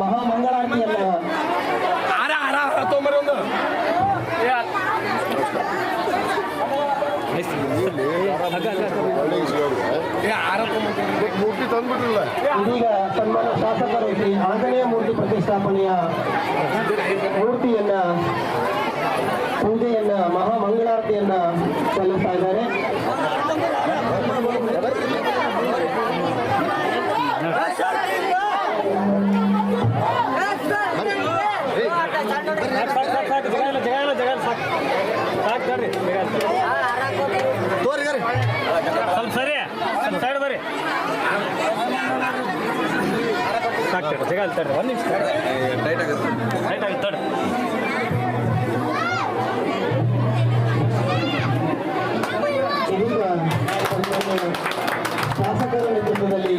ಮಹಾಮಂಗಳಾರತಿಯನ್ನ ಇದೀಗ ಸನ್ಮಾನ ಶಾಸಕರು ಶ್ರೀ ಆಂಜನೇಯ ಮೂರ್ತಿ ಪ್ರತಿಷ್ಠಾಪನೆಯ ಮೂರ್ತಿಯನ್ನ ಪೂಜೆಯನ್ನ ಮಹಾಮಂಗಳಾರತಿಯನ್ನ ಸಲ್ಲಿಸ್ತಾ ಇದ್ದಾರೆ. ಸ್ವಲ್ಪ ಸರಿ ಸೈಡ್ ಬರ್ರಿ ಸಾಕ್ತೇವೆ ಜಗ ತಡ್ರಿ ಒಂದು ನಿಮಿಷ ಟೈಟ್ ಆಗುತ್ತೆ ತಡ್ರಿ. ಇದೀಗ ಶಾಸಕರ ನೇತೃತ್ವದಲ್ಲಿ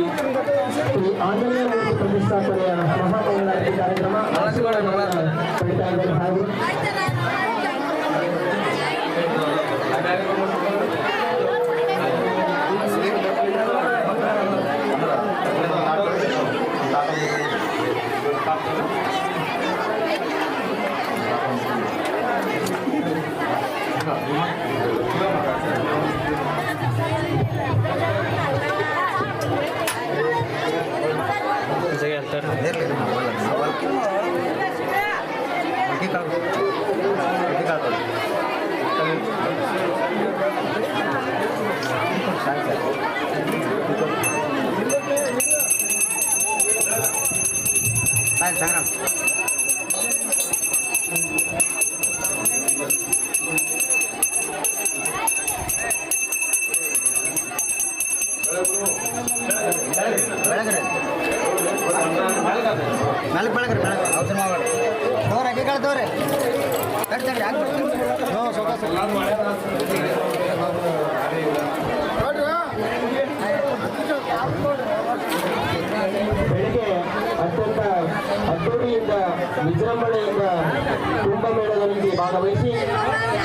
ಈ ಆಂಜನೇಯ ಮೂರ್ತಿ ಪ್ರತಿಷ್ಠಾಪನೆಯ ಮಹಾಮಂಗಳಾರತಿ ಕಾರ್ಯಕ್ರಮ ಪಡಿತಾ ಇದ್ದಾರೆ. ಹಾಗೂ ಬೆಳಿಗ್ಗೆ ಅತ್ಯಂತ ಅದ್ದೂರಿಯಿಂದ ವಿಜೃಂಭಣೆಯಿಂದ ಕುಂಭಮೇಳದಲ್ಲಿ ಭಾಗವಹಿಸಿ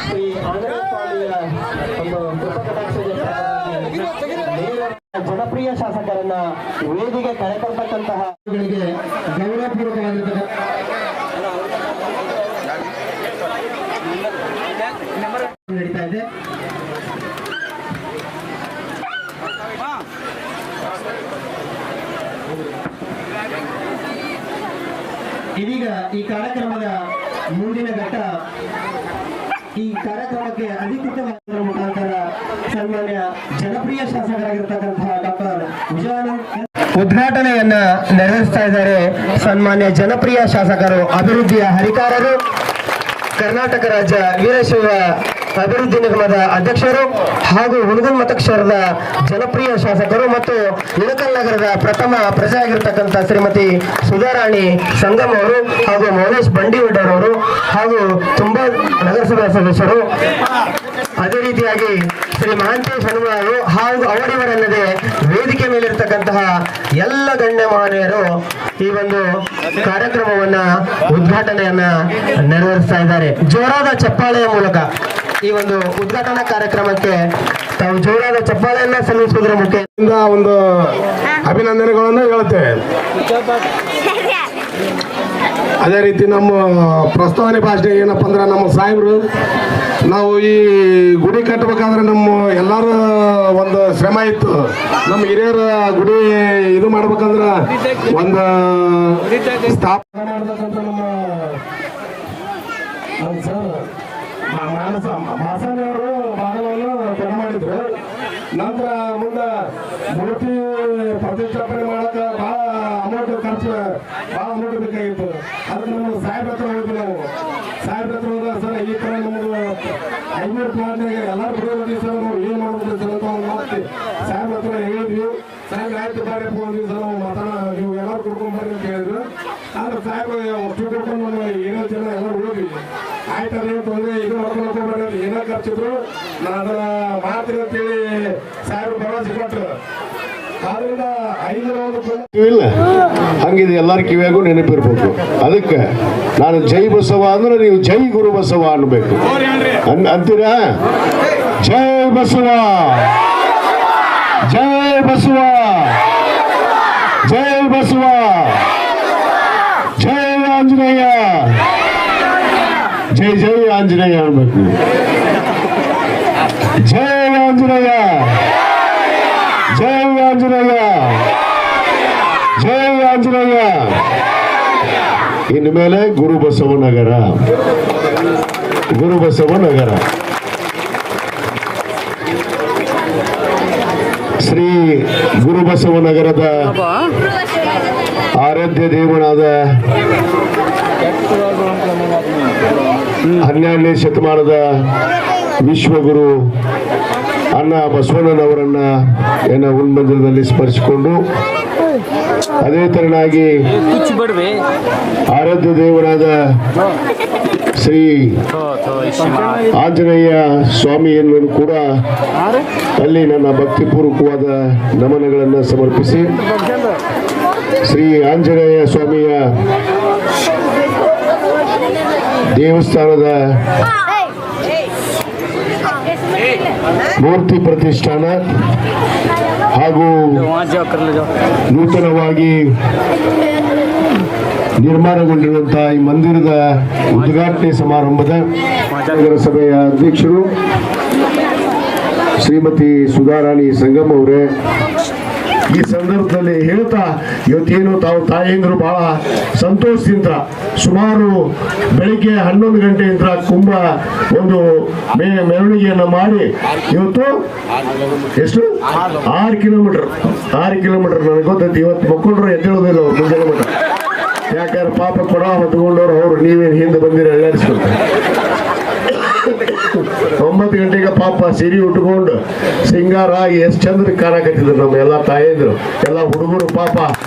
ಶ್ರೀ ಆಂಜನೇಯ ಸ್ವಾಮಿಯ ಒಂದು ಕೃಪಕಟಾಕ್ಷದ ಜನಪ್ರಿಯ ಶಾಸಕರನ್ನ ವೇದಿಕೆ ಕರೆತರ್ತಕ್ಕಂತಹ ಗೌರವಪೂರ್ವಕವಾಗಿರ್ತದೆ. ನಡೀತಾ ಇದೆ. ಇದೀಗ ಈ ಕಾರ್ಯಕ್ರಮದ ಮುಂದಿನ ಘಟ್ಟ. ಈ ಕಾರ್ಯಕ್ರಮಕ್ಕೆ ಅಧಿಕೃತವಾದ ಮುಖಾಂತರ ಸನ್ಮಾನ್ಯ ಜನಪ್ರಿಯ ಶಾಸಕರಾಗಿರ್ತಕ್ಕಂತಹ ಡಾಕ್ಟರ್ ವಿಜಯಾನಂದ್ ಉದ್ಘಾಟನೆಯನ್ನ ನೆರವೇರಿಸ್ತಾ ಇದ್ದಾರೆ. ಸನ್ಮಾನ್ಯ ಜನಪ್ರಿಯ ಶಾಸಕರು, ಅಭಿವೃದ್ಧಿಯ ಹರಿಕಾರರು, ಕರ್ನಾಟಕ ರಾಜ್ಯ ವೀರಶೈವ ಅಭಿವೃದ್ಧಿ ನಿಗಮದ ಅಧ್ಯಕ್ಷರು ಹಾಗೂ ಹುಣಗಲ್ ಮತಕ್ಷೇತ್ರದ ಜನಪ್ರಿಯ ಶಾಸಕರು ಮತ್ತು ಇಳಕಲ್ ನಗರದ ಪ್ರಥಮ ಪ್ರಜೆ ಆಗಿರ್ತಕ್ಕಂಥ ಶ್ರೀಮತಿ ಸುಧಾರಾಣಿ ಸಂಗಮ್ ಅವರು ಹಾಗೂ ಮೌನೇಶ್ ಬಂಡಿವಡ್ಡರ್ ಅವರು ಹಾಗೂ ತುಂಬಾ ನಗರಸಭಾ ಸದಸ್ಯರು, ಅದೇ ರೀತಿಯಾಗಿ ಶ್ರೀ ಮಹಾಂತೇಶ್ ಹನುಮಾರು ಹಾಗೂ ಅವರಿವರಲ್ಲದೆ ವೇದಿಕೆ ಮೇಲಿರ್ತಕ್ಕಂತಹ ಎಲ್ಲ ಗಣ್ಯ ಮಹನೀಯರು ಈ ಒಂದು ಕಾರ್ಯಕ್ರಮವನ್ನ ಉದ್ಘಾಟನೆಯನ್ನ ನೆರವೇರಿಸ್ತಾ ಇದ್ದಾರೆ. ಜೋರಾದ ಚಪ್ಪಾಳೆಯ ಮೂಲಕ ಈ ಒಂದು ಉದ್ಘಾಟನಾ ಕಾರ್ಯಕ್ರಮಕ್ಕೆ ತಾವು ಜೋರಾದ ಚಪ್ಪಾಳೆಯನ್ನ ಸಲ್ಲಿಸುವುದರ ಮುಖೇನ ಒಂದು ಅಭಿನಂದನೆಗಳನ್ನು ಹೇಳುತ್ತೇವೆ. ಅದೇ ರೀತಿ ನಮ್ಮ ಪ್ರಸ್ತಾವನೆ ಭಾಷೆ ಏನಪ್ಪ ಅಂದ್ರೆ, ನಮ್ಮ ಸಾಹೇಬರು ನಾವು ಈ ಗುಡಿ ಕಟ್ಟಬೇಕಾದ್ರೆ ನಮ್ಮ ಎಲ್ಲರ ಒಂದು ಶ್ರಮ ಇತ್ತು. ನಮ್ಮ ಹಿರಿಯರ ಗುಡಿ ಇದು ಮಾಡ್ಬೇಕಂದ್ರೆ ಒಂದು ಸ್ಥಾಪನೆ ಮಾಡ್ಬೇಕಂತ ನಮ್ಮ ಸರ್ ಮಾಸನವರು ಭಾಗವನ್ನು ಜನ ಮಾಡಿದ್ರು. ನಂತರ ಮುಂದೆ ಮೂರ್ತಿ ಪ್ರತಿಷ್ಠಾಪನೆ ಮಾಡಕ್ಕೆ ಭಾಳ ಅಮೌಂಟ್ ಬೇಕಾಗಿತ್ತು. ಅದಕ್ಕೆ ನಮ್ಮ ಸಾಹೇಬ್ರ ಹತ್ರ ಹೋದ್ವಿ. ನಾವು ಸಾಹೇಬ್ರ ಹತ್ರ ಹೋದ ಸರ್ ಈ ಥರ ನಮ್ಗೆ 500 ಪ್ಲಾಟ್ನಾಗ ಎಲ್ಲರೂ ಬಿಡೋದಿವಿ ಸರ್, ನಾವು ಏನು ಮಾಡ್ಬೇಕು ಸರ್ ಅಂತ ಒಂದು ಮಾತು ಸಾಹೇಬ್ರ ಹತ್ರ ಹೇಳಿದ್ವಿ. ಸಾಹೇಬ್ರ ಆಯ್ತು ಬಾರಪ್ಪ ಒಂದಿವ್ಸ ನಾವು ನೀವು ಎಲ್ಲರೂ ಕುಡ್ಕೊಂಡ್ಬರ್ರಿ ಅಂತ ಹೇಳಿದ್ರು. ಆದ್ರೆ ಸಾಹೇಬ್ರು ಅಷ್ಟು ಕುಡ್ಕೊಂಡು ನಾವು 7 ಜನ ಎಲ್ಲರೂ ಹೋದ್ವಿ. ಆಯ್ತು ಅದೇನು ತೊಂದರೆ, ಇದು ಮಾಡ್ಕೊಂಡು ಹೋಗ್ಬೇಡ್ರಿ, ಏನೋ ಖರ್ಚಿದ್ರು ನಾನು ಅದನ್ನ ಮಾಡ್ತೀನಿ ಅಂತೇಳಿ ಸಾಹೇಬ್ರು ಭರವಸೆ ಕೊಟ್ಟರು. ಆದ್ರಿಂದ 500 ಇಲ್ಲ ಹಂಗಿದೆ, ಎಲ್ಲರ ಕಿವಿಯಾಗೂ ನೆನಪಿರ್ಬೇಕು. ಅದಕ್ಕೆ ನಾನು ಜೈ ಬಸವ ಅಂದ್ರೆ ನೀವು ಜೈ ಗುರು ಬಸವ ಅನ್ಬೇಕು. ಅಂತೀರಾ? ಜೈ ಬಸವ, ಜೈ ಬಸವ, ಜೈ ಬಸವ, ಜೈ ಆಂಜನೇಯ, ಜೈ ಜೈ ಆಂಜನೇಯ ಅನ್ಬೇಕು. ಜೈ ಆಂಜನೇಯ, ಜೈ ಆಂಜನೇಯ, ಜೈ ಆಂಜನೇಯ. ಇನ್ನು ಮೇಲೆ ಗುರು ಬಸವನಗರ. ಗುರುಬಸವ ನಗರ. ಶ್ರೀ ಗುರುಬಸವ ನಗರದ ಆರಾಧ್ಯ ದೇವನಾದ 12ನೇ ಶತಮಾನದ ವಿಶ್ವಗುರು ಅಣ್ಣ ಬಸವಣ್ಣನವರನ್ನ ಉನ್ಮಂದಿರದಲ್ಲಿ ಸ್ಮರಿಸಿಕೊಂಡು, ಅದೇ ತರನಾಗಿ ಆರಾಧ್ಯ ದೇವರಾದ ಶ್ರೀ ಆಂಜನೇಯ ಸ್ವಾಮಿಯನ್ನು ಕೂಡ ಅಲ್ಲಿ ನನ್ನ ಭಕ್ತಿಪೂರ್ವಕವಾದ ನಮನಗಳನ್ನು ಸಮರ್ಪಿಸಿ, ಶ್ರೀ ಆಂಜನೇಯ ಸ್ವಾಮಿಯ ದೇವಸ್ಥಾನದ ಮೂರ್ತಿ ಪ್ರತಿಷ್ಠಾನ ಹಾಗೂ ನೂತನವಾಗಿ ನಿರ್ಮಾಣಗೊಂಡಿರುವಂತಹ ಈ ಮಂದಿರದ ಉದ್ಘಾಟನೆ ಸಮಾರಂಭದ ನಗರಸಭೆಯ ಅಧ್ಯಕ್ಷರು ಶ್ರೀಮತಿ ಸುಧಾರಾಣಿ ಸಂಗಮ್ ಅವರೇ, ಈ ಸಂದರ್ಭದಲ್ಲಿ ಹೇಳ್ತಾ, ಇವತ್ತೇನು ತಾವು ತಾಯಂದಿರು ಬಹಳ ಸಂತೋಷದಿಂದ ಸುಮಾರು ಬೆಳಿಗ್ಗೆ 11 ಗಂಟೆಯಿಂದ ಕುಂಭ ಒಂದು ಮೆರವಣಿಗೆಯನ್ನು ಮಾಡಿ ಇವತ್ತು ಎಷ್ಟು 6 ಕಿಲೋಮೀಟರ್ ನನಗೆ ಗೊತ್ತೈತಿ. ಇವತ್ತು ಮಕ್ಕಳು ಎದ್ದೇಳೋದಿಲ್ಲ ಅವ್ರು ಮುಂಜಾನೆ ಮಠ, ಯಾಕಂದ್ರೆ ಪಾಪ ಕೊಡ ಹೊತ್ಕೊಂಡವ್ರು ಅವ್ರು ನೀವೇನು ಹಿಂದೆ ಬಂದಿರ ಅಲ್ಲಾಡಿಸ್ಕೊಳ್ತಾರೆ. 9 ಗಂಟೆಗೆ ಪಾಪ ಸಿರಿ ಉಟ್ಕೊಂಡು ಸಿಂಗಾರ ಆಗಿ ಎಷ್ಟು ಚಂದ್ರ ಕಾಣಕತ್ತಿದ್ರು ನಮ್ಮ ಎಲ್ಲ ತಾಯಂದ್ರು, ಎಲ್ಲ ಹುಡುಗರು ಪಾಪ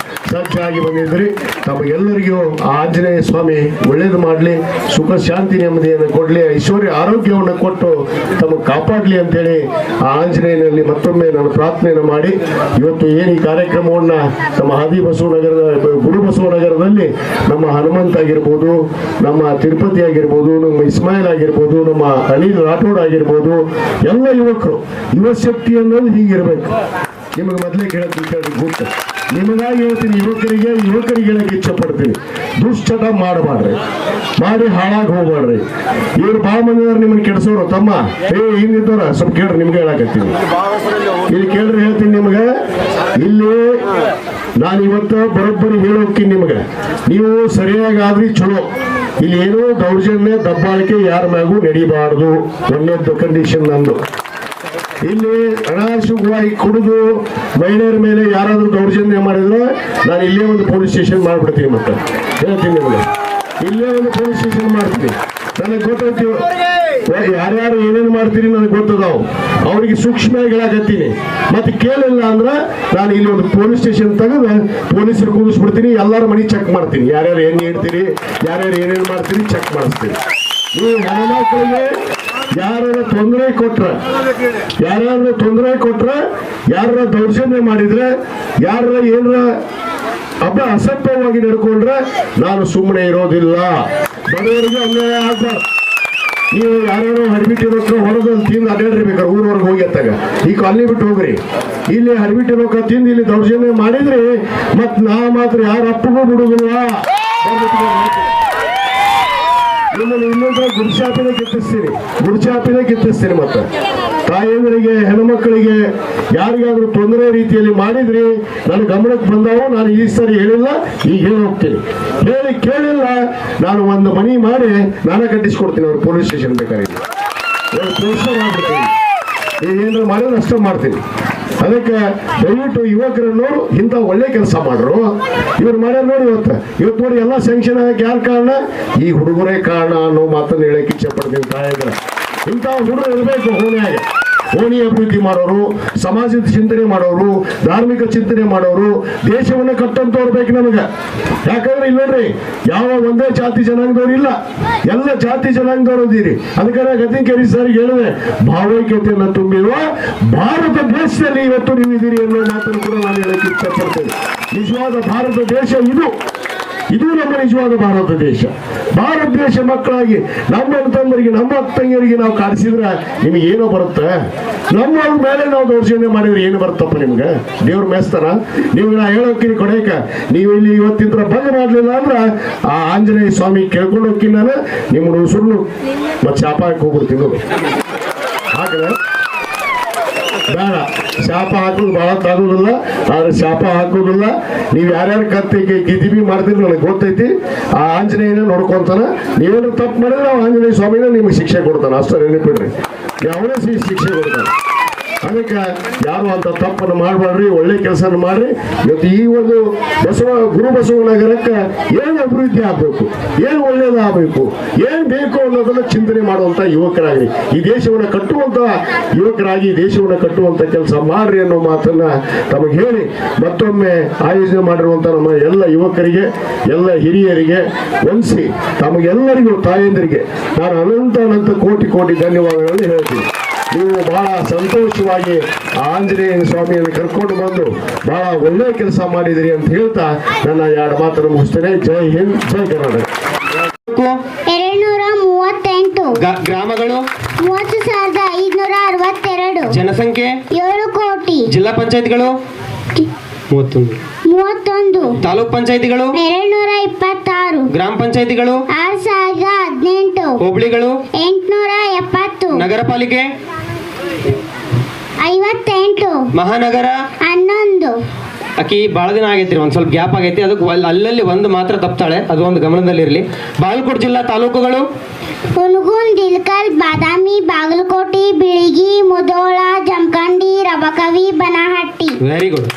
ಸಜ್ಜಾಗಿ ಬಂದಿದ್ರಿ. ತಮಗೆಲ್ಲರಿಗೂ ಆಂಜನೇಯ ಸ್ವಾಮಿ ಒಳ್ಳೇದು ಮಾಡಲಿ, ಸುಖ ಶಾಂತಿ ನೆಮ್ಮದಿಯನ್ನು ಕೊಡಲಿ, ಐಶ್ವರ್ಯ ಆರೋಗ್ಯವನ್ನು ಕೊಟ್ಟು ತಮಗೆ ಕಾಪಾಡಲಿ ಅಂತೇಳಿ ಆ ಆಂಜನೇಯನಲ್ಲಿ ಮತ್ತೊಮ್ಮೆ ನಾನು ಪ್ರಾರ್ಥನೆಯನ್ನು ಮಾಡಿ, ಇವತ್ತು ಏನು ಈ ಕಾರ್ಯಕ್ರಮವನ್ನು ನಮ್ಮ ಆದಿಬಸವನಗರದ ಗುರುಬಸವನಗರದಲ್ಲಿ ನಮ್ಮ ಹನುಮಂತ ಆಗಿರ್ಬೋದು, ನಮ್ಮ ತಿರುಪತಿ ಆಗಿರ್ಬೋದು, ನಮ್ಮ ಇಸ್ಮಾಯಿಲ್ ಆಗಿರ್ಬೋದು, ನಮ್ಮ ಅನಿಲ್ ರಾಠೋಡ್ ಆಗಿರ್ಬೋದು, ಎಲ್ಲ ಯುವಕರು ಯುವ ಶಕ್ತಿ ಅನ್ನೋದು ಹೀಗಿರ್ಬೇಕು. ನಿಮಗೆ ಮೊದಲೇ ಕೇಳ್ತೀನಿ ಗೊತ್ತು, ನಿಮಗಾಗಿ ಹೇಳ್ತೀನಿ, ಯುವಕರಿಗೆ ಹೇಳಕ್ಕೆ ಇಚ್ಛೆ ಪಡ್ತೀನಿ, ದುಶ್ಚಟ ಮಾಡಬಾರ್ರಿ, ಮಾಡಿ ಹಾಳಾಗಿ ಹೋಗ್ಬಾಡ್ರಿ. ಇವ್ರು ಭಾಳ ಮಂದಿದವ್ರು ನಿಮ್ಮನ್ನು ಕೆಡಿಸೋರು ತಮ್ಮ ಹಿಂದಿದ್ದವ್ರ ಸ್ವಲ್ಪ ಕೇಳ್ರಿ, ನಿಮ್ಗೆ ಹೇಳಕತ್ತೀನಿ. ಇಲ್ಲಿ ಕೇಳ್ರಿ, ಹೇಳ್ತೀನಿ ನಿಮ್ಗೆ. ಇಲ್ಲಿ ನಾನು ಇವತ್ತು ಬರೋಬ್ಬರಿ ಹೇಳೋಕ್ಕಿನಿ ನಿಮ್ಗೆ, ನೀವು ಸರಿಯಾಗಾದ್ರಿ ಚಲೋ. ಇಲ್ಲಿ ಏನೋ ದೌರ್ಜನ್ಯ ದಬ್ಬಾಳಿಕೆ ಯಾರ ಮ್ಯಾಗೂ ನಡಿಬಾರ್ದು, ಒಂದೊಂದು ಕಂಡೀಷನ್ ನಂದು. ಇಲ್ಲಿ ಅನಾಶುವಾಗಿ ಕುಡಿದು ಮಹಿಳೆಯರ ಮೇಲೆ ಯಾರಾದ್ರೂ ದೌರ್ಜನ್ಯ ಮಾಡಿದ್ರೆ ನಾನು ಇಲ್ಲೇ ಒಂದು ಪೊಲೀಸ್ ಸ್ಟೇಷನ್ ಮಾಡ್ಬಿಡ್ತೀನಿ. ಮತ್ತೆ ಹೇಳ್ತೀನಿ ನಿಮಗೆ, ಇಲ್ಲೇ ಒಂದು ಪೊಲೀಸ್ ಸ್ಟೇಷನ್ ಮಾಡ್ತೀನಿ. ನನಗೆ ಗೊತ್ತೈತಿ ಯಾರ್ಯಾರು ಏನೇನು ಮಾಡ್ತೀರಿ ನನಗೆ ಗೊತ್ತದಾವು, ಅವ್ರಿಗೆ ಸೂಕ್ಷ್ಮವಾಗಿ ಹೇಳಕತ್ತೀನಿ. ಮತ್ತೆ ಕೇಳಿಲ್ಲ ಅಂದ್ರೆ ನಾನು ಇಲ್ಲಿ ಒಂದು ಪೊಲೀಸ್ ಸ್ಟೇಷನ್ ತೆಗೆದು ಪೊಲೀಸರು ಕೂರಿಸ್ಬಿಡ್ತೀನಿ, ಎಲ್ಲರ ಮನೆ ಚೆಕ್ ಮಾಡ್ತೀನಿ, ಯಾರ್ಯಾರು ಏನು ಹೇಳ್ತೀರಿ, ಯಾರ್ಯಾರು ಏನೇನು ಮಾಡ್ತೀರಿ ಚೆಕ್ ಮಾಡಿಸ್ತೀನಿ. ನೀವು ಹೆಣ್ಮಕ್ಳಿಗೆ ಯಾರು ತೊಂದರೆ ಕೊಟ್ರೆ, ಯಾರ ದೌರ್ಜನ್ಯ ಮಾಡಿದ್ರೆ, ಯಾರ ಏನಾರ ಅಸಭ್ಯವಾಗಿ ನಡ್ಕೊಂಡ್ರೆ ನಾನು ಸುಮ್ಮನೆ ಇರೋದಿಲ್ಲ. ಬಡವರಿಗೆ ಅನ್ಯಾಯ ಆಗ್ಬಾರ್ದು. ನೀವು ಯಾರ್ಯಾರು ಹಡ್ಬಿಟ್ಟಿರೋಕ್ಕ ಹೊರದಲ್ಲಿ ತಿಂದು ಅಡ್ಡಾಡಿರ್ಬೇಕಾರೆ ಊರವರೆಗೆ ಹೋಗಿ ಎತ್ತಾಗ ಈ ಕಾಲನಿ ಬಿಟ್ಟು ಹೋಗ್ರಿ. ಇಲ್ಲಿ ಹಡ್ಬಿಟ್ಟಿರೋಕ್ಕ ತಿಂದು ಇಲ್ಲಿ ದೌರ್ಜನ್ಯ ಮಾಡಿದ್ರಿ, ಮತ್ ನಾ ಮಾತ್ರ ಯಾರ ಅಪ್ಪಗೂ ಬಿಡುದಿಲ್ಲ. ನಿಮ್ಮನ್ನು ಇನ್ನೊಂದು ಗುರುಚಾಪಿನೇ ಕಿತ್ತಿಸ್ತೀನಿ. ಮತ್ತೆ ತಾಯಂದರಿಗೆ ಹೆಣ್ಮಕ್ಕಳಿಗೆ ಯಾರಿಗಾದ್ರೂ ತೊಂದರೆ ರೀತಿಯಲ್ಲಿ ಮಾಡಿದ್ರಿ ನನ್ನ ಗಮನಕ್ಕೆ ಬಂದವು. ನಾನು ಈ ಸರಿ ಹೇಳಿಲ್ಲ, ಈಗ ಹೇಳಿ ಹೋಗ್ತೀನಿ. ಕೇಳಿಲ್ಲ ನಾನು ಒಂದು ಮನಿ ಮಾಡಿ ನಾನೇ ಕಟ್ಟಿಸ್ಕೊಡ್ತೀನಿ. ಅವ್ರು ಪೊಲೀಸ್ ಸ್ಟೇಷನ್ ಬೇಕಾದ್ರೆ ಮಾಡ್ಬಿಡ್ತೀನಿ. ಏನಾದ್ರು ಮಾಡಿದ್ರೆ ಅಷ್ಟೇ ಮಾಡ್ತೀನಿ. ಅದಕ್ಕೆ ದಯವಿಟ್ಟು ಯುವಕರನ್ನು ಇಂಥ ಒಳ್ಳೆ ಕೆಲಸ ಮಾಡ್ರು. ಇವ್ರು ಮಾಡ್ಯಾರ ನೋಡಿ, ಇವತ್ತು ನೋಡಿ ಎಲ್ಲ ಸ್ಯಾಂಕ್ಷನ್ ಆಗಕ್ಕೆ ಯಾರು ಕಾರಣ? ಈ ಹುಡುಗರೇ ಕಾರಣ ಅನ್ನೋ ಮಾತನ್ನು ಹೇಳಕ್ಕೆ ಇಚ್ಛೆ ಪಡ್ತೀನಿ. ತಾಯಿದ್ರೆ ಇಂಥ ಹುಡುಗರು ಇರಬೇಕು. ಓಣಿ ಅಭಿವೃದ್ಧಿ ಮಾಡೋರು, ಸಮಾಜದ ಚಿಂತನೆ ಮಾಡೋರು, ಧಾರ್ಮಿಕ ಚಿಂತನೆ ಮಾಡೋರು, ದೇಶವನ್ನು ಕಟ್ಟಂತವ್ರು ಬೇಕು ನಮಗೆ. ಯಾಕಂದ್ರೆ ಇಲ್ಲಿ ನೋಡ್ರಿ, ಯಾವ ಒಂದೇ ಜಾತಿ ಜನಾಂಗದವ್ರು ಇಲ್ಲ, ಎಲ್ಲ ಜಾತಿ ಜನಾಂಗದವ್ರು ಇದೀರಿ. ಅದಕ್ಕೆ ಗತಿಂಕೇರಿ ಸರ್ ಹೇಳಿದೆ, ಭಾವೈಕ್ಯತೆಯನ್ನು ತುಂಬಿರುವ ಭಾರತ ದೇಶದಲ್ಲಿ ಇವತ್ತು ನೀವು ಇದೀರಿ ಅನ್ನೋ ಮಾತನ್ನು ಕೂಡ ನಾನು ಹೇಳಕ್ಕೆ ಇಷ್ಟಪಡ್ತೇನೆ. ನಿಜವಾದ ಭಾರತ ದೇಶ ಇದು ನಮ್ಮ ನಿಜವಾದ ಭಾರತ ದೇಶ. ಭಾರತ ದೇಶ ಮಕ್ಕಳಾಗಿ ನಮ್ಮ ತಂದರಿಗೆ, ನಮ್ಮ ತಂಗಿಯರಿಗೆ ನಾವು ಕಾಡಿಸಿದ್ರೆ ನಿಮಗೆ ಏನೋ ಬರುತ್ತೆ? ನಮ್ಮ ಮೇಲೆ ನಾವು ದೌರ್ಜನ್ಯ ಮಾಡಿದ್ರೆ ಏನು ಬರುತ್ತಪ್ಪ ನಿಮ್ಗೆ? ದೇವ್ರ ಮೇಸ್ತಾನ? ನೀವು ನಾ ಹೇಳೋಕ್ಕಿನಿ ಕೊಡೇಕ, ನೀವು ಇಲ್ಲಿ ಇವತ್ತಿಂದ ಬಂದ್ ಮಾಡ್ಲಿಲ್ಲ ಅಂದ್ರೆ ಆ ಆಂಜನೇಯ ಸ್ವಾಮಿ ಕೇಳ್ಕೊಂಡು ಹೋಗ್ತೀನಿ ನಾನು, ನಿಮ್ಮ ಸುಳ್ಳು ಮತ್ತೆ ಶಾಪ ಹಾಕಿ ಹೋಗ್ಬಿಡ್ತೀನಿ. ಹಾಗೆ ಬೇಡ. ಶಾಪ ಹಾಕೋದು ಬಹಳ ತಾಗೋದಿಲ್ಲ, ಆದ್ರೆ ಶಾಪ ಹಾಕೋದಿಲ್ಲ. ನೀವು ಯಾರ್ಯಾರು ಕತ್ತಿಗೆ ಗಿದಿಬಿ ಮಾಡ್ತೀರಿ ನನಗೆ ಗೊತ್ತೈತಿ. ಆ ಆಂಜನೇಯನ ನೋಡ್ಕೊಂತಾನ. ನೀವೇನು ತಪ್ಪು ಮಾಡಿದ್ರೆ ನಾವು ಆಂಜನೇಯ ಸ್ವಾಮಿನ ನಿಮಗೆ ಶಿಕ್ಷೆ ಕೊಡ್ತಾನೆ. ಅಷ್ಟೇ ನೆನಪಿಡ್ರಿ, ಯಾವನೇ ಶಿಕ್ಷೆ ಕೊಡ್ತಾನೆ. ಅದಕ್ಕೆ ಯಾರು ಅಂತ ತಪ್ಪನ್ನು ಮಾಡಬೇಡ್ರಿ, ಒಳ್ಳೆ ಕೆಲಸನ ಮಾಡ್ರಿ. ಇವತ್ತು ಈ ಒಂದು ಗುರು ಬಸವ ನಗರಕ್ಕೆ ಏನು ಅಭಿವೃದ್ಧಿ ಆಗಬೇಕು, ಏನು ಒಳ್ಳೇದಾಗಬೇಕು, ಏನು ಬೇಕು ಅನ್ನೋದನ್ನ ಚಿಂತನೆ ಮಾಡುವಂತ ಯುವಕರಾಗ್ರಿ. ಈ ದೇಶವನ್ನು ಕಟ್ಟುವಂತ ಯುವಕರಾಗಿ ಈ ದೇಶವನ್ನು ಕಟ್ಟುವಂತ ಕೆಲಸ ಮಾಡ್ರಿ ಅನ್ನೋ ಮಾತನ್ನ ತಮಗೆ ಹೇಳಿ ಮತ್ತೊಮ್ಮೆ ಆಯೋಜನೆ ಮಾಡಿರುವಂತ ನಮ್ಮ ಎಲ್ಲ ಯುವಕರಿಗೆ, ಎಲ್ಲ ಹಿರಿಯರಿಗೆ ವಂದಿಸಿ ತಮಗೆಲ್ಲರಿಗೂ ತಾಯಂದಿರಿಗೆ ನಾನು ಅನಂತ ಕೋಟಿ ಧನ್ಯವಾದಗಳನ್ನು ಹೇಳ್ತೀನಿ. ನೀವು ಬಹಳ ಸಂತೋಷವಾಗಿ ಆಂಜನೇಯ ಸ್ವಾಮಿಯನ್ನು ಕರ್ಕೊಂಡು ಬಂದು ಬಹಳ ಒಳ್ಳೆಯ ಕೆಲಸ ಮಾಡಿದಿರಿ ಅಂತ ಹೇಳ್ತಾ ನನ್ನ 2 ಮಾತನ್ನು ಮುಗಿಸ್ತೇನೆ. ಜೈ ಹಿಂದ್, ಜೈ ಕರ್ನಾಟಕ. 238 ಗ್ರಾಮಗಳು 30,562 ಜನಸಂಖ್ಯೆ 7 ಕೋಟಿ ಜಿಲ್ಲಾ ಪಂಚಾಯತ್ಗಳು 31 ತಾಲೂಕ್ ಪಂಚಾಯತಿಗಳು 226 ಗ್ರಾಮ ಪಂಚಾಯತಿಗಳು 6,018 ಹೋಬಳಿಗಳು 870 ನಗರ ಪಾಲಿಕೆ 58 ಮಹಾನಗರ 11 ಆಕಿ ಭಾಳ ದಿನ ಆಗೈತ್ರಿ, ಒಂದ್ ಸ್ವಲ್ಪ ಗ್ಯಾಪ್ ಆಗೈತಿ. ಅದಕ್ಕೆ ಅಲ್ಲಲ್ಲಿ ಒಂದು ಮಾತ್ರ ತಪ್ತಾಳೆ, ಅದು ಒಂದು ಗಮನದಲ್ಲಿರಲಿ. ಬಾಗಲಕೋಟೆ ಜಿಲ್ಲಾ ತಾಲೂಕುಗಳು ಹುನಗುಂದ, ಇಳಕಲ್, ಬಾದಾಮಿ, ಬಾಗಲಕೋಟೆ, ಬಿಳಿಗಿ, ಮುಧೋಳ, ಜಮಖಂಡಿ, ರಬಕವಿ, ಬನಹಟ್ಟಿ. Very good.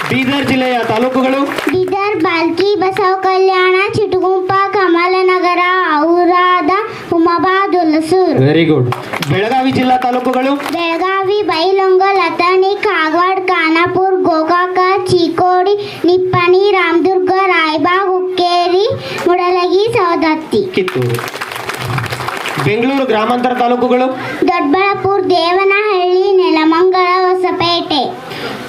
ಬೀದರ್ ಜಿಲ್ಲೆಯ ತಾಲೂಕುಗಳು ಬೀದರ್, ಬಾಲ್ಕಿ, Basavakalyan, Chitguppa, Kamalanagar, Aurad, Humnabad, Hulsoor. Very good. Belagavi ಜಿಲ್ಲಾ ತಾಲೂಕುಗಳು ಬೆಳಗಾವಿ, ಬೈಲಹೊಂಗಲ, ಅತಣಿ, ಕಾಗವಾಡ, ಖಾನಾಪುರ, ಗೋಕಾಕ, ಚಿಕ್ಕೋಡಿ, ನಿಪ್ಪಾಣಿ, ರಾಮದುರ್ಗ, ರಾಯಬಾಗ್, ಹುಕ್ಕೇರಿ, ಮುಡಲಗಿ, ಸವದತ್ತಿ. ಕಿತ್ತೂರು. ಬೆಂಗಳೂರು ಗ್ರಾಮಾಂತರ ತಾಲೂಕುಗಳು ದೊಡ್ಡಬಳ್ಳಾಪುರ, ದೇವನಹಳ್ಳಿ, ನೆಲಮಂಗಲ, ಹೊಸಪೇಟೆ.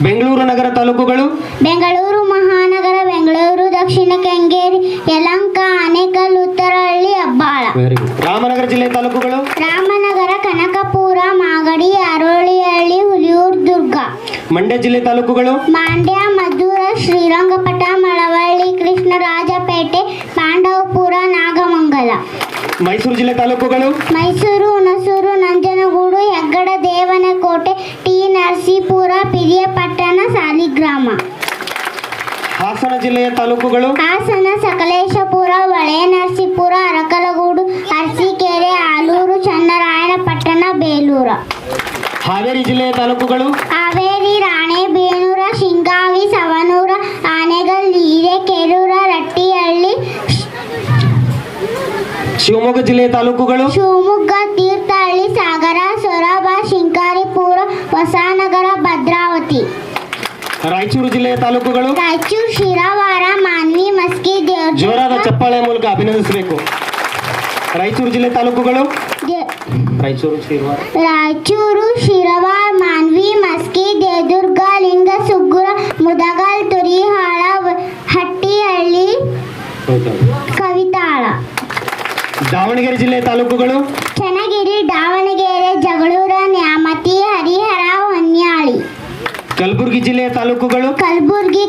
ಬೆಂಗಳೂರು ನಗರ ತಾಲೂಕುಗಳು ಬೆಂಗಳೂರು ಮಹಾನಗರ, ಬೆಂಗಳೂರು ದಕ್ಷಿಣ ಕೆಂಗೇರಿ, ಯಲಹಂಕ, ಆನೇಕಲ್, ಉತ್ತರಹಳ್ಳಿ, ಹೆಬ್ಬಾಳ. Very good. ರಾಮನಗರ ಜಿಲ್ಲೆ ತಾಲೂಕುಗಳು ರಾಮನಗರ, ಕನಕಪುರ, ಮಾಗಡಿ, ಅರೋಳಿಹಳ್ಳಿ, ಹುಲಿಯೂರು, ದುರ್ಗ. ಮಂಡ್ಯ ಜಿಲ್ಲೆ ತಾಲೂಕುಗಳು ಮಂಡ್ಯ, ಮಧುರ, ಶ್ರೀರಂಗಪಟ್ಟ, ಮಳವಳ್ಳಿ, ಕೃಷ್ಣರಾಜಪೇಟೆ, ಪಾಂಡವಪುರ, ನಾಗಮಂಗಲ. ಮೈಸೂರು ಜಿಲ್ಲೆ ತಾಲೂಕುಗಳು ಮೈಸೂರು, ಹುಣಸೂರು, ನಂಜನಗೂಡು, ಹೆಗ್ಗಡ, ದೇವನಕೋಟೆ, ಟಿ ನರಸೀಪುರ, ಪಿರಿಯಪಟ್ಟಣ, ಸಾಲಿಗ್ರಾಮ. ಹಾಸನ ಜಿಲ್ಲೆಯ ತಾಲೂಕುಗಳು ಹಾಸನ, ಸಕಲೇಶಪುರ, ಹೊಳೆನರಸೀಪುರ, ಅರಕಲಗೂಡು, ಅರಸೀಕೆರೆ, ಆಲೂರು, ಚನ್ನರಾಯಣಪಟ್ಟಣ, ಬೇಲೂರ. ಹಾವೇರಿ ಜಿಲ್ಲೆಯ ತಾಲೂಕುಗಳು ಹಾವೇರಿ, ರಾಣೆಬೇನೂರ, ಶಿಂಗಾವಿ, ಸವಣೂರ, ಆನೆಗಲ್, ಹಿರೇಕೆರೂರ, ರಟ್ಟಿಹಳ್ಳಿ. ಶಿವಮೊಗ್ಗ ಜಿಲ್ಲೆಯ ತಾಲೂಕುಗಳು ಶಿವಮೊಗ್ಗ, ತೀರ್ಥಹಳ್ಳಿ, ಸಾಗರ, ಸೊರಬ, ಶಿಂಕಾರಿಪುರ, ಹೊಸನಗರ, ಭದ್ರಾವತಿ. ರಾಯಚೂರು ಜಿಲ್ಲೆಯ ತಾಲೂಕುಗಳು ರಾಯಚೂರು, ಶಿರವಾರ, ಮಾನ್ವಿ, ಮಸ್ಕಿ, ಜೋರಾದ ಚಪ್ಪಾಳೆ ಮೂಲಕ ಅಭಿನಂದಿಸಬೇಕು. ರಾಯಚೂರು ಜಿಲ್ಲೆ ತಾಲೂಕುಗಳು ರಾಯಚೂರು, ಶಿರವಾರ, ಮಾನ್ವಿ, ಮಸ್ಕಿ, ದೇವದುರ್ಗ, ಲಿಂಗಸುಗೂರ, ಮುದಗಲ್, ತುರಿಹಾಳ, ಹಟ್ಟಿಹಳ್ಳಿ, ಕವಿತಾಳ. ದಾವಣಗೆರೆ ಜಿಲ್ಲೆಯ ತಾಲೂಕುಗಳು ಚನ್ನಗಿರಿ, ದಾವಣಗೆರೆ, ಜಗಳೂರು, ನ್ಯಾಮತಿ, ಹರಿಹರ, ಹೊನ್ಯಾಳಿ. ಕಲಬುರಗಿ ಜಿಲ್ಲೆಯ ತಾಲೂಕುಗಳು ಕಲಬುರ್ಗಿ,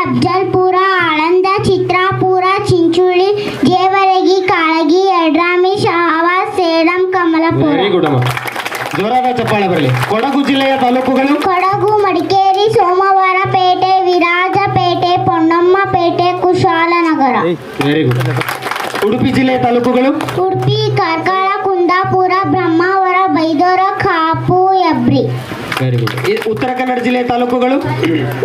ಅಫ್ಜಲ್ಪುರ, ಆಳಂದ, ಚಿತ್ರಾಪುರ, ಚಿಂಚೋಳಿ, ಜೇವರಗಿ, ಕಾಳಗಿ, ಯಡ್ರಾಮಿ, ಶಹಾಬಾದ್, ಸೇಡಂ, ಕಮಲಾಪುರ. ವೆರಿ ಗುಡ್ ಅಮ್ಮ, ಜೋರಾದ ಚಪ್ಪಾಳೆ ಬರಲಿ. ಕೊಡಗು ಜಿಲ್ಲೆಯ ತಾಲೂಕುಗಳು ಕೊಡಗು, ಮಡಿಕೇರಿ, ಸೋಮವಾರಪೇಟೆ, ವಿರಾಜಪೇಟೆ, ಪೊನ್ನಮ್ಮಪೇಟೆ, ಕುಶಾಲನಗರ. Very good. ಉಡುಪಿ ಜಿಲ್ಲೆಯ ತಾಲೂಕುಗಳು ಉಡುಪಿ, ಕಾರ್ಕಳ, ಕುಂದಾಪುರ, ಬ್ರಹ್ಮಾವರ, ಬೈದೂರ, ಕಾಪು, ಹೆಬ್ರಿ. Very good. ಉತ್ತರ ಕನ್ನಡ ಜಿಲ್ಲೆಯ ತಾಲೂಕುಗಳು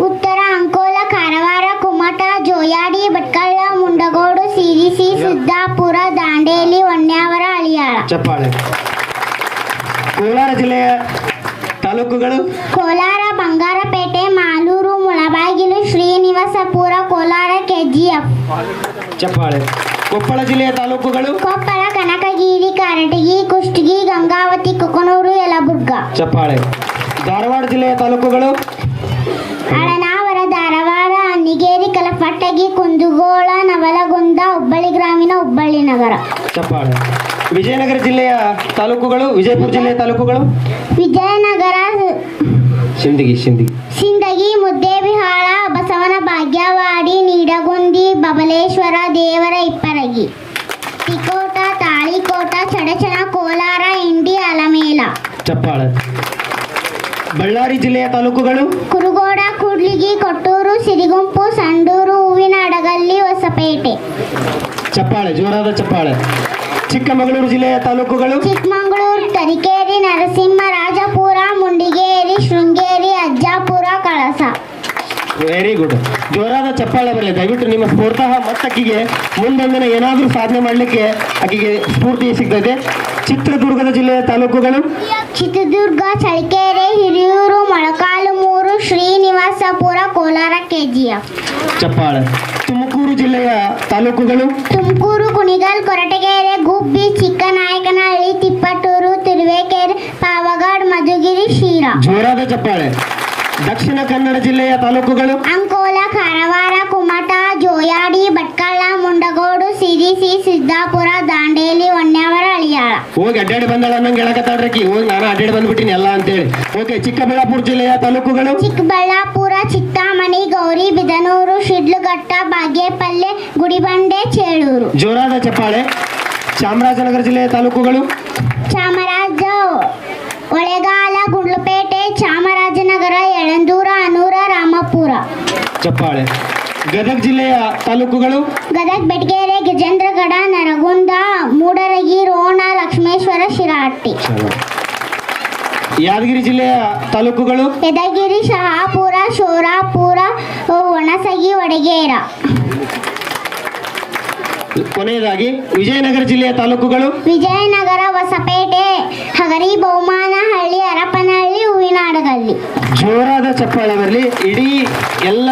ಉತ್ತರ ಅಂಕೋಲ, ಕಾರವಾರ, ಕುಮಟ, ಜೋಯಾಡಿ, ಭಟ್ಕಳ, ಮುಂಡಗೋಡು, ಸಿರಿಸಿ, ಸಿದ್ದಾಪುರ, ದಾಂಡೇಲಿ, ಹೊನ್ಯಾವರ, ಅಳಿಯಾಳ. ಚಪ್ಪಾಳೆ. ಕೋಲಾರ ಜಿಲ್ಲೆಯ ತಾಲೂಕುಗಳು ಕೋಲಾರ, ಬಂಗಾರಪೇಟೆ, ಮಾಲೂರು, ಮುಳಬಾಗಿಲು, ಶ್ರೀನಿವಾಸಪುರ, ಕೋಲಾರ, ಕೆಜಿಎಫ್. ಚಪ್ಪಾಳೆ. ಕೊಪ್ಪಳ ಜಿಲ್ಲೆಯ ತಾಲೂಕುಗಳು ಕೊಪ್ಪಳ, ಕನಕಗಿರಿ, ಕಾರಟಗಿ, ಕುಷ್ಟಗಿ, ಗಂಗಾವತಿ, ಕುಕನೂರು, ಯಲಬುರ್ಗ. ಚಪ್ಪಾಳೆ. ಧಾರವಾಡ ಜಿಲ್ಲೆಯ ತಾಲೂಕುಗಳು ಅಳನಾವರ, ಧಾರವಾಡ, ಅನ್ನಿಗೇರಿ, ಕಲಪಟ್ಟಗಿ, ಕುಂದಗೋಳ, ನವಲಗುಂದ, ಹುಬ್ಬಳ್ಳಿ ಗ್ರಾಮೀಣ, ಹುಬ್ಬಳ್ಳಿ ನಗರ. ಚಪ್ಪಾಳೆ. ವಿಜಯನಗರ ಜಿಲ್ಲೆಯ ತಾಲೂಕುಗಳು ವಿಜಯಪುರ ಜಿಲ್ಲೆಯ ತಾಲೂಕುಗಳು ವಿಜಯನಗರ, ಸಿಂದಗಿ, ಮುದ್ದೇಬಿಹಾಳ, ಬಸವನ ಬಾಗೇವಾಡಿ, ನೀಡಗುಂದಿ, ಬಬಲೇಶ್ವರ, ದೇವರ ಇಪ್ಪರಗಿ, ತಿಕೋಟ, ತಾಳಿಕೋಟ, ಚಡಚಣ, ಕೋಲಾರ, ಇಂಡಿ, ಅಲಮೇಲ. ಚಪ್ಪಾಳೆ. ಬಳ್ಳಾರಿ ಜಿಲ್ಲೆಯ ತಾಲೂಕುಗಳು ಕುರುಗೋಡ ಕೂಡ್ಲಿಗಿ ಕೊಟ್ಟೂರು ಸಿರಿಗುಂಪು ಸಂಡೂರು ಹೂವಿನ ಅಡಗಲ್ಲಿ ಹೊಸಪೇಟೆ ಚಪ್ಪಾಳೆ, ಜೋರಾದ ಚಪ್ಪಾಳೆ. ಚಿಕ್ಕಮಗಳೂರು ಜಿಲ್ಲೆಯ ತಾಲೂಕುಗಳು ಚಿಕ್ಕಮಗಳೂರು ತರೀಕೆರೆ ನರಸಿಂಹರಾಜಪುರ ಮುಂಡಿಗೇರಿ ಶೃಂಗೇರಿ ಅಜ್ಜಾಪುರ ಕಳಸ ವೆರಿ ಗುಡ್. ಜೋರಾದ ಚಪ್ಪಾಳೆ ಬರಲಿ ದಯವಿಟ್ಟು. ನಿಮ್ಮ ಪ್ರೋತ್ಸಾಹ ಮತ್ತಕ್ಕಿಗೆ ಮುಂದೊಂದಿನ ಏನಾದರೂ ಸಾಧನೆ ಮಾಡಲಿಕ್ಕೆ ಆಕೆಗೆ ಸ್ಫೂರ್ತಿ ಸಿಗ್ತದೆ. ಚಿತ್ರದುರ್ಗದ ಜಿಲ್ಲೆಯ ತಾಲೂಕುಗಳು ಚಿತ್ರದುರ್ಗ ಚಳ್ಳಕೆರೆ ಹಿರಿಯೂರು ಮೊಳಕಾಲ್ಮೂರು ಶ್ರೀನಿವಾಸಪುರ ಕೋಲಾರ ಕೆಜಿಎಫ್ ಚಪ್ಪಾಳೆ. ತುಮಕೂರು ಜಿಲ್ಲೆಯ ತಾಲೂಕುಗಳು ತುಮಕೂರು ಕುಣಿಗಲ್ ಕೊರಟಗೆರೆ ಗುಬ್ಬಿ ಚಿಕ್ಕನಾಯಕನಹಳ್ಳಿ ತಿಪ್ಪಟೂರು ತುರುವೇಕೆರೆ ಪಾವಗಡ್ ಮಧುಗಿರಿ ಶಿರಾ ಜೋರಾದ ಚಪ್ಪಾಳೆ. ದಕ್ಷಿಣ ಕನ್ನಡ ಜಿಲ್ಲೆಯ ತಾಲೂಕುಗಳು ಅಂಕೋಲ ಕಾರವಾರ ಕುಮಟಾ ಜೋಯಾಡಿ ಭಟ್ಕಳ ಮುಂಡಗೋಡು ಸಿರಿಸಿ ಸಿದ್ದಾಪುರ ದಾಂಡೇಲಿ ಹೊನ್ಯಾವರ ಅಳಿಯಾಳ ಹೋಗಿ ಅಡ್ಡಾಡಿ ಬಂದಾಳ ಅನ್ನಂಗೆ ಹೇಳಕತ್ತಾಡ್ರಕಿ. ಹೋಗಿ ನಾನು ಅಡ್ಡಾಡಿ ಬಂದ್ಬಿಟ್ಟಿನಿ ಎಲ್ಲ ಅಂತೇಳಿ. ಓಕೆ, ಚಿಕ್ಕಬಳ್ಳಾಪುರ ಜಿಲ್ಲೆಯ ತಾಲೂಕುಗಳು ಚಿಕ್ಕಬಳ್ಳಾಪುರ ಚಿತ್ತಾಮಣಿ ಗೌರಿಬಿದನೂರು ಶಿಡ್ಲಘಟ್ಟ ಬಾಗೇಪಲ್ಲೆ ಗುಡಿಬಂಡೆ ಚೇಳೂರು ಜೋರಾದ ಚಪ್ಪಾಳೆ. ಚಾಮರಾಜನಗರ ಜಿಲ್ಲೆಯ ತಾಲೂಕುಗಳು ಚಾಮರಾಜ ಒಳೆಗಾಲ ಗುಂಡ್ಲುಪೇಟೆ ಚಾಮರಾಜನಗರ ಯಳಂದೂರ ಅನೂರ ರಾಮಪುರ ಚಪ್ಪಾಳೆ. ಗದಗ ಜಿಲ್ಲೆಯ ತಾಲೂಕುಗಳು ಗದಗ ಬೆಟಗೆರೆ ಗಜೇಂದ್ರಗಡ ನರಗುಂದ ಮೂಡರಗಿ ರೋಣ ಲಕ್ಷ್ಮೇಶ್ವರ ಶಿರಾಟ್ಟಿ ಯಾದಗಿರಿ ಜಿಲ್ಲೆಯ ತಾಲೂಕುಗಳು ಯದಗಿರಿ ಶಹಾಪುರ ಶೋರಾಪುರ ಒಣಸಗಿ ವಡಗೇರ ಕೊನೆಯದಾಗಿ ವಿಜಯನಗರ ಜಿಲ್ಲೆಯ ತಾಲೂಕುಗಳು ವಿಜಯನಗರ ಹೊಸಪೇಟೆ ಹಗರಿ ಬಹುಮಾನಹಳ್ಳಿ ಹರಪನಹಳ್ಳಿ ಹೂವಿನ ಅಡಗಲ್ಲಿ ಜೋರಾದ ಚಪ್ಪಾಳೆ ಬರಲಿ. ಇಡೀ ಎಲ್ಲ